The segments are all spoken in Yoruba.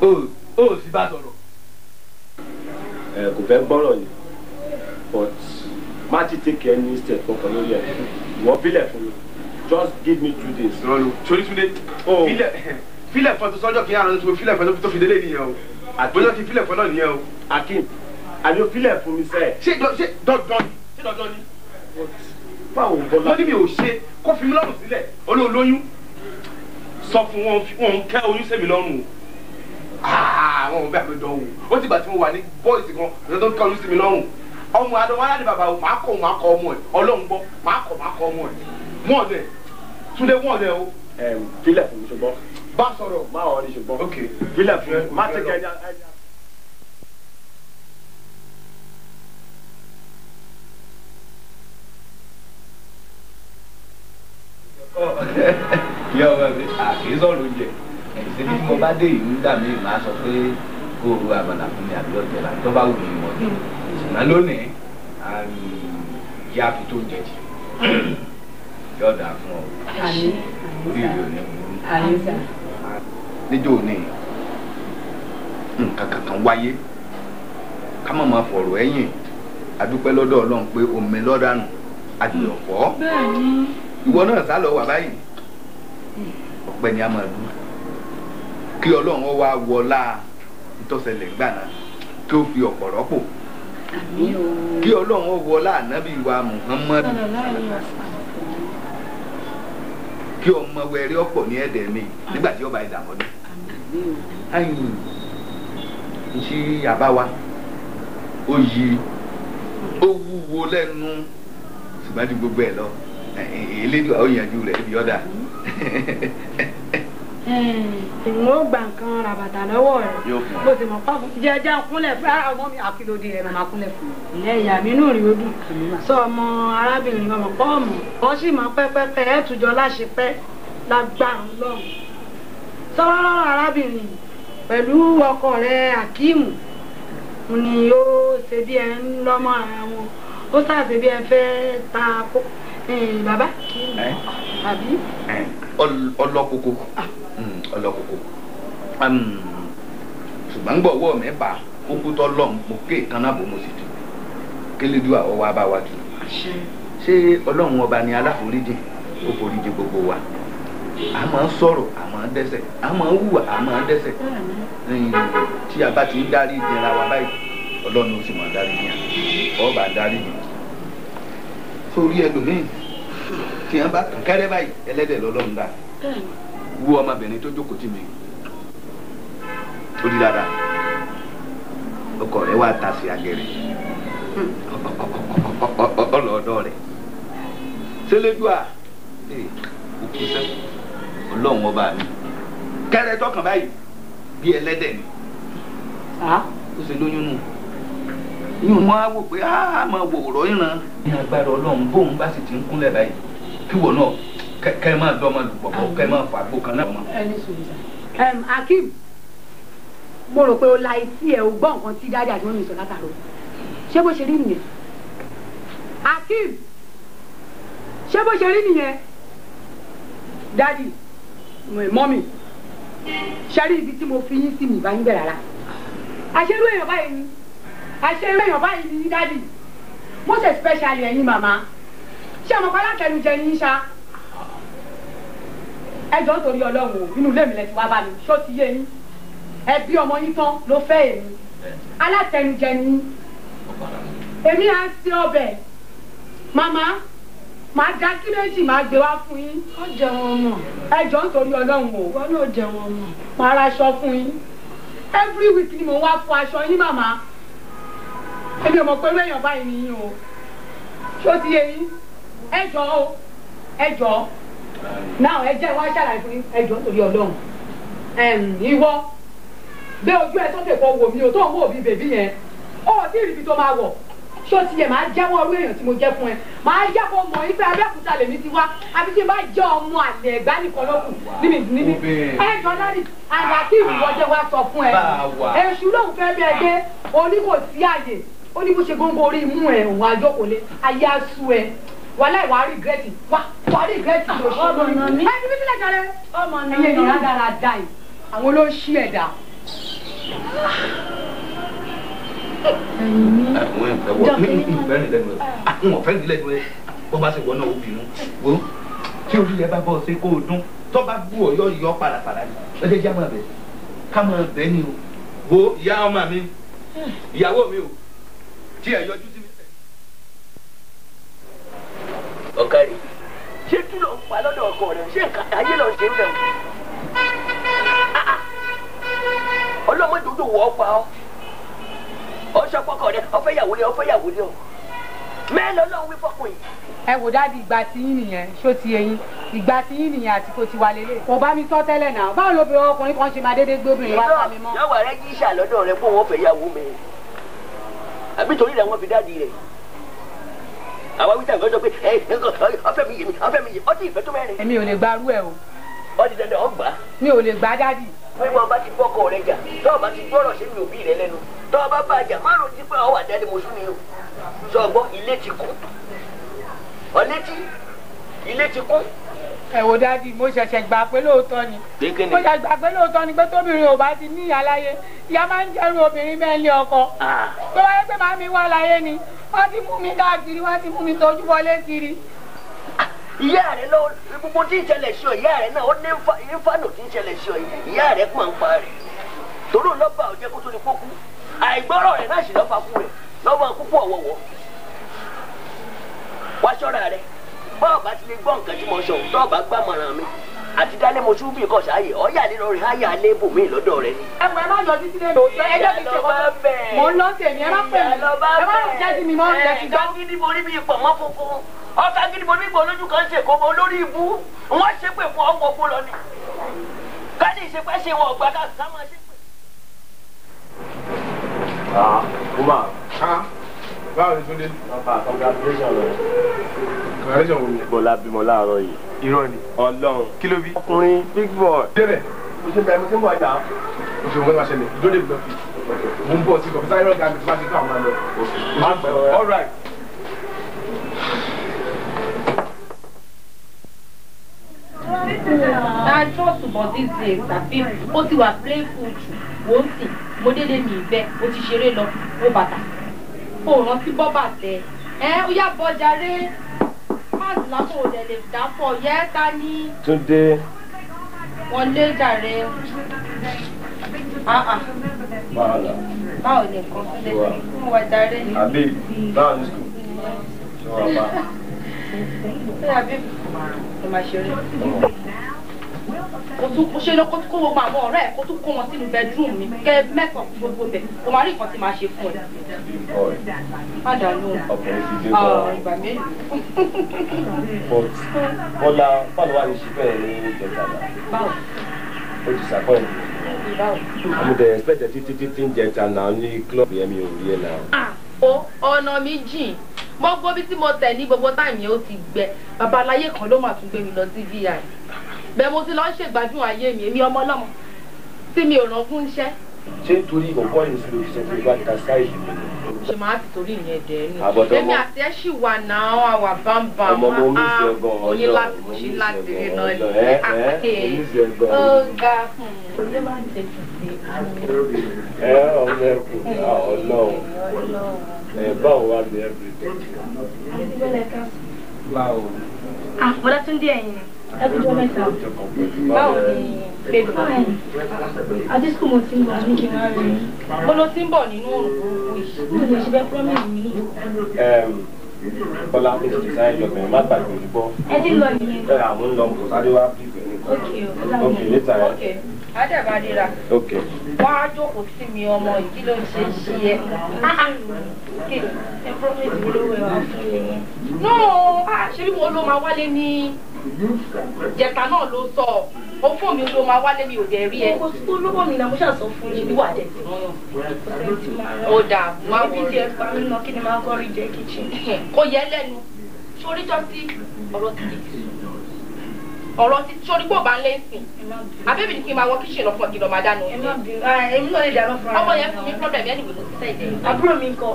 ó sì bá sọ̀rọ̀. Kò fẹ́ gbọ́rọ̀ ni but má ti take any step kankan lórí ẹ̀ wọ́n bílẹ̀ fún mi just give me 2 days. rọlù torí túnde filẹ̀ fún ọtún sọ́jọ́ kìí àrùn tó filẹ̀ fún tó fi délé nìyẹn o bóyá ti filẹ̀ fún náà nìyẹn o. Akin àbí o filẹ̀ fún mi sẹ́ẹ̀. ṣé dandan ni. báwo bọ́lá. wọ́n ní mi ò ṣe kó fi mi lọ́rùn sílẹ̀ olóyún sọ fún wọn kẹ́ oyún sẹ́mi lọ́rùn o àwọn ọmọ bẹ́ẹ̀ mi dán o ó ti gbà tí mo wà ní bọ́ọ̀sì kan ọ̀sẹ̀ tó ń kẹ́ oyún sí mi lọ́rùn ọmọ adọ́wọ́ aládé bàbá o máa kọ ọmọ ẹ̀ ọlọ́run gbọ́ máa kọ ọmọ ẹ̀ mọ́ ọ̀dẹ̀ túnde mọ́ ọ̀dẹ̀ o. filẹ̀ fún mi ṣùgbọ́n. bá sọ̀rọ̀. má ọ̀ ní ṣùgbọ́n. ok filẹ̀ fún mi má tẹ̀kẹ́ ẹja. yọ ọmọ mi àkìí sọ̀rọ̀ oúnjẹ ẹ̀sìn bí mo bá dé ìlú nígbà míì máa sọ pé kó o ru àmàlà fún mi àbí ọ̀tẹ̀ là tó bá wù mí mọ́ ṣùgbọ́n lónìí yá fi tó ń jẹ jì yóò dà fún ọ orí ìrì òní burú níjọ́ òní nǹkan kankan wáyé ká má máa fọ̀rọ̀ ẹ̀yìn adúpẹ́ lọ́dọ̀ Ọlọ́run pé omi lọ́dànù adìyẹ ọ̀fọ́ ìwọ náà sá lọ wà báyìí ọpẹ́ ni a máa dùn kí Ọlọ́run wá wọlá ìtọ́sẹ̀lẹ̀ gbà náà kí ó fi ọ̀pọ̀ rọ́pò kí Ọlọ́run wọlá ànábì wa Muhammadu kí ọmọ wẹrẹ ọ̀pọ̀ ní ẹ̀dẹ̀ mi nígbà tí ọba ìdàmọ́dé ayin nṣí àbáwa ó yí ó wúwo lẹ́nu ṣùgbọ́n ju gbogbo ẹ̀ lọ elédùn àwọn ìyànjú rẹ̀ ibi ọ̀dà. ìwọ̀n ó gba nǹkan ràbàtà lọ́wọ́ rẹ̀ bó ti mọ̀ pàfọ́ jẹ́jẹ́ kúnlẹ̀ fún ara ọmọ mi àkìlódé ẹ̀ máa kúnlẹ̀ fún mi. ilé ìyá mi inú rí odù sọ ọmọ arábìnrin ọmọ pọ́ọ̀mù wọ́n sì máa pẹ́pẹ́pẹ́ ẹ̀ tùjọ láṣepẹ́ lágbára Ọlọ́run. sọ́wọ́n lọ́rọ̀ arábìnrin pẹ̀lú ọkọ rẹ̀ Akíìmù ni ó ṣe bí ẹ ń lọ́mọ ara wọn ó ṣàṣe bí ẹ fẹ́ ta kó bàbá àbí. ọlọ́kókó ṣùgbọ́n gbọ̀wọ́ mi bá kókó tó lọ́n mo ké kaná bò mo sì tù kélédú àwọn wa bá wa tù. ṣé Ọlọ́run ọba ni aláforíjì ó foríjì gbogbo wa a máa ń sọ̀rọ̀ a máa ń dẹ́ṣẹ̀ a máa ń hùwà a máa ń dẹ́ṣẹ̀ tí a bá ti ń dárí ìdíra wa báyìí Ọlọ́run ó sì máa dárí ìdíra ọba dárí ìdíra sórí ẹlòmíì tí wọn bá kàn kẹrẹ báyìí ẹlẹ́dẹ̀ lọ́lọ́run dá wú ọmọbìnrin tó jókòó tì mí ó di dáadáa ọkọ rẹ̀ wá ta sí agẹrẹ ọlọ́ọ̀dọ́ rẹ̀ sẹlẹdùà òkú sẹ Ọlọ́run ọba mi kẹrẹ tọkàn báyìí bí ẹlẹ́dẹ̀ ni ó ṣe lóyún nù yín wọn á wò pé á máa wò ọ̀rọ̀ ìran ní agbára Ọlọ́run bóun bá sì ti ń kúnlẹ̀ báyìí kí wọ́n náà kẹ́ máa dọ́ máa lùpọ̀ pọ̀ kẹ́ máa fà gbó kan náà. Akeem mo rò pé o la etí ẹ o gbọ́ nǹkan tí dáadáa àti wọ́n mi sọ látàrọ ṣé bó ṣe rí nìyẹn Akeem ṣé bó ṣe rí nìyẹn dádì mọ́mì ṣe rí ibi tí mo fi yín sí mi ìbá yín bẹ̀ rárá àṣẹrú èèyàn báyìí ni àṣẹrú èèyàn báyìí ni dádì most especially ẹ̀yin màmá ṣé ọmọ kọ́lá kẹnujẹ ní í ṣá ẹjọ́ torí Ọlọ́run o inú ilé mi lẹ ti wá bá mi ṣó ti yé yín ẹbí ọmọ yín tán ló fẹ́ èmi alátẹnujẹ ní èmi à ń ṣe ọbẹ̀ màmá màá dá sí méjì màá gbé wá fún yín ó jẹ wọn mọ ẹjọ́ nítorí Ọlọ́run o wọn náà jẹ wọn mọ màá ra aṣọ fún yín every week ni mò ń wá fún aṣọ yín màmá èmi ò mọ̀ pé lẹ́yìn ọba yìí nìyí o ṣó ti yé yín ẹjọ́ o ẹjọ́ náà ẹjẹ́ wá ṣàlàyé fún ẹjọ́ torí Ọlọ́run ìwọ gbé ojú ẹ sókè kó wò mí o tó ń wò bí bèbí yẹn ó tí ì rí ibi tó máa wọ̀ ṣó ti yẹ máa jẹ́wọ́ orú èèyàn tí mo jẹ́ fún ẹ máa jẹ́ kó mọ̀ yín pé Abẹ́òkúta lèmi ti wá àbí tí n bá jẹ́ ọmọ àlè Ẹ̀gbá nìkan ló kù níbi ẹjọ́ dárí àgbàkí ìwọ́jẹ́ wá sọ fún ẹ èṣù lóun fẹ́ bí ẹ dé oní kò sí àyè ó ní bó ṣe góńgó orí imú ẹ òun àjọkòlé ayé aṣú ẹ wàhálà ìwà rìgírẹ́tì wà rìgírẹ́tì ló ṣe lórí ẹni bí sílẹ̀ jọrẹ ẹyẹ ìyá dára dá yìí àwọn olóṣì ẹ̀dá bó bá ṣe wọ náà obìnrin wo tí orí ẹ bá bọ́ ṣe kó o dún tó bá bú ọ yọ padàpadà ni ẹ jẹ́ jámọ́ bẹ̀ ká mọ̀ bẹ́ẹ̀ ni o wo ìyá ọmọ mi ìyàwó mi o tí ẹ yọjú sí mi. ọ̀kàrí ṣé kí ló ń pa lọ́dọ̀ ọkọ rẹ̀ ṣé nǹkan ayé lọ ṣe ń bẹ̀ wọ́n ọlọ́mọdé ojú wọ́ pa ọ́ ọ sọ fọkọ rẹ ọfẹ́ yàwó lé ọ mẹ́rin ọlọ́run wí fọkùn yìí. ẹ wò dáàdi ìgbà tí yín nìyẹn ṣó ti eyín ìgbà tí yín nìyẹn àti kò ti wà lélẹ̀. kò bá mi sọ tẹ́lẹ̀ náà báwo ló fi ọkùnrin kan ṣe máa dédé gbé obìnrin wá sálẹ̀ mọ́. yọ̀wọ̀ rẹ jí ìṣà lọ́dọ̀ rẹ fún wọn fẹ́ yàwó mi àbí torí rẹ wọn fi dáàdi rẹ àwa wíjà nǹkan sọ pé ọfẹ́ mi yé ọtí ìfẹ́ tó mẹ́rin. èmi ò lè gbarú ẹ o. ọ ti dandan ọgbà. mi ò lè gbá dáàdi. pé wọn bá ti bọ́kọ rẹ jà tọ́ọ̀ bá ti gbọ́rọ̀ sí mi òbí rẹ lẹ́nu tọ́ọ̀ bá bá jà má ro ti pé ọ wà dáadé mo sún ni o sọ gbọ́ ilé ti kún ọ̀létí ilé ti kún. ẹ wo dáàdi mo ṣẹ̀ṣẹ̀ gbà pé lóòótọ́ ni mo ṣẹ̀ṣẹ̀ gbà pé lóòótọ́ ni pé tóbìnrin ò bá ti ní ìyá láyé ìyá máa ń jẹ́rú obìnrin bẹ́ẹ̀ lé ọkọ tó wáyé pé màá mi wá láyé ni wọ́n ti mú mi káàkiri wọ́n ti mú mi tójú wọlé kiri. ìyá rẹ lọ gbogbo tí ń ṣẹlẹ̀ sí ọ ìyá rẹ náà ó ní ìfànù tí ń ṣẹlẹ̀ sí ọ ìyá rẹ pọ̀ ń pa rẹ̀ torí òun lọ́ba ọ̀jẹ́ kó tó ní kókú àìgbọ́rọ̀ rẹ̀ náà sì lọ́ba kú rẹ̀ lọ́ba púpọ̀ ọ̀wọ̀wọ̀ wá ṣọ́ra rẹ̀ bọ́ọ̀ bá ti lè gbọ́ nǹkan tí mo sọ tọ́ọ̀ bá gbàmọ̀ràn mi àti dálé mo ṣubú bí kọ̀ọ̀sì ayé ọ̀yà nínú rẹ̀ ayé alébù mi lọ́dọ̀ rẹ̀ ni. ẹ má yọjú sílé mi ẹjọ́ mi ṣe kọ́ mò ń lọ tèmi ẹ má pè mí ẹ má jẹ́ sí mi mọ́ ẹ ti gbọ́. ọ̀gá gidi mo rí bí ipò mọ́ funfun ọ̀gá gidi mo rí bí olójú kan ṣe kó mo lórí ibú wọ́n ṣe pé fún ọwọ́ fún lọ ni ká ní ìṣepẹ́ ṣe wọn ọ̀gbá ká máa ṣe pé. báwo ni Túndé. congratulations rẹ. congratulations wo ni. bọ́lá bímọ láàárọ̀ yìí. irọ́ ni. ọlọ́run. kí ló bí. ọkùnrin big boy. débẹ̀. mo ṣe bẹ̀rẹ̀ mo ṣe ń bọ̀ ọjà. o ṣe wọ́n máa ṣẹlẹ̀ ìdóde mi lọ fi. mo ń bọ̀ sí kọ̀ọ̀fẹ́ sáré ọ̀gá mi tó bá ti tó àwọn àlọ́. máa ń pẹ́ ọ̀rẹ́. all right. I trust but these days tàbí ó ti wà playful jù wò ó sì mo dédé mi ìbẹ́ ó ti ṣeré lọ ó bàtà ó rántí bọ́ bàtẹ́ ó yá bọ́jàre máàlù lápò òdẹ lè dápọ̀ yẹ́ ta ní. Túndé. wọ́n lé jàre. báwo ni nǹkan Túndé fún wa jàre. àbí báwo ni sùkúl ṣé wàá bá. àbí ẹ máa ṣeré kò tún ṣe lọ kó gbogbo àwọn ọ̀rẹ́ ẹ̀ kó tún kó wọn sínú bedroom mi kẹ́ mẹ́sàn-án gbogbo bẹ̀ kò máa rí nǹkan tí màá ṣe fún ẹ. má dà lóhùn ìgbà mélòó. Bọ́lá báwo wà ní ṣífẹ́ ní ìjẹta náà. báwo. ó ti sàkọ́yìn. báwo. mo dẹ̀ expect títí ń jẹta náà ní club yẹn mi ò rí ẹ náà. ọ̀nà mi jìn gbogbo bí tí mo tẹ̀ ní gbogbo táìmù yẹn ó ti gbẹ babaláyé kan ló mà tún gbé mi lọ sí vi bẹ́ẹ̀ mo ti lọ ń ṣègbádùn ayé mi èmi ọmọ ọlọ́mọ tí mi ò rán fún iṣẹ́. ṣé nítorí ìbọ̀bọ̀ yìí sí lóṣìṣẹ́ tó bá ta sáìsì mi ni. ṣe máa ti torí ìyẹn dẹ̀ ẹ́ nù. àbọ̀tọ̀ èmi àti ẹ̀ ṣì wà náà àwà bámbá ọmọ mo mí sí ẹ̀gbọ́n ọjọ́ oyin láti mo ṣe láti rí náà ni. mo mí sí ẹ̀gbọ́n ó ga ọ̀lẹ́ máa ń tẹ̀sí sí ọmọ ẹkùn Ọlọ́run báwo wá ní everything. báwo. bọ́dá Túndé ẹ̀yìn ẹ̀kújọ́ mẹ́ta báwo ni bébí àti skul mo ti ń bọ̀ ní kí n wá rí i. mo lọ sí ń bọ̀ nínú òrùn burúkú yìí. mo lè ṣe bẹ́ẹ̀ promise mi. Bọ́lá ní ti sáyẹn jọ bẹ̀rẹ̀ má gbàgbé olùgbọ́. ẹ ti lọ nìyẹn. àwọn ń lọ kò sáré wá bí ìgbẹ́ ok later ẹ. ok adébádéra. ok. wọ́n á jókòó sí mi ọmọ ìdí ló ń ṣe ṣí ẹ. ẹ promise mi lówó ẹ wá fún mi. no ṣé bí mo ló máa wálé ní jẹta náà ló sọ ó fún mi ló máa wálé mi ò dẹ̀ rí ẹ. kò sí tó lówó mi náà mo ṣàṣọ fún yín bí wà á dẹ̀ sí wọn yàn. ó dà wá wọlé. ibi tí ẹ pa mí lọ kí ni máa kọ́ rí jẹ́ kitchen. kò yẹ lẹ́nu sórí jọ sí ọ̀rọ̀ ti sórí pò bá ń lé sìn abébì ni kí n máa wọ kíṣìn lọ fún ọ kí n lọ máa dáná. èmi náà lè dáná fún ara mi. ọmọ yẹn fún mi problem yẹn nìwé mo ti sẹ́yìn dẹ́yìn. àbúrò mi ńkọ́.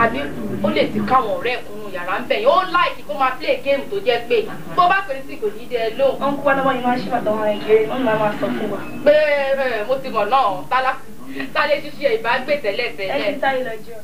àbí ó lè ti káwọn ọ̀rẹ́ ẹ̀kúnnú yàrá ń bẹ̀ yín ó láìkí kó máa play game tó jẹ́ pé bó bá pèrè sí kò ní dẹ lóhùn. wọ́n kú wa lọ́wọ́ yìí máa ń ṣe àtàwọn ẹ̀gẹ́rẹ́ wọ́n máa sọ fún wa. pé mo ti mọ̀ náà tálẹ́ ṣíṣe ìbágbé tẹ́lẹ̀ tẹ́lẹ̀. ẹ ti táyé lọ jẹun.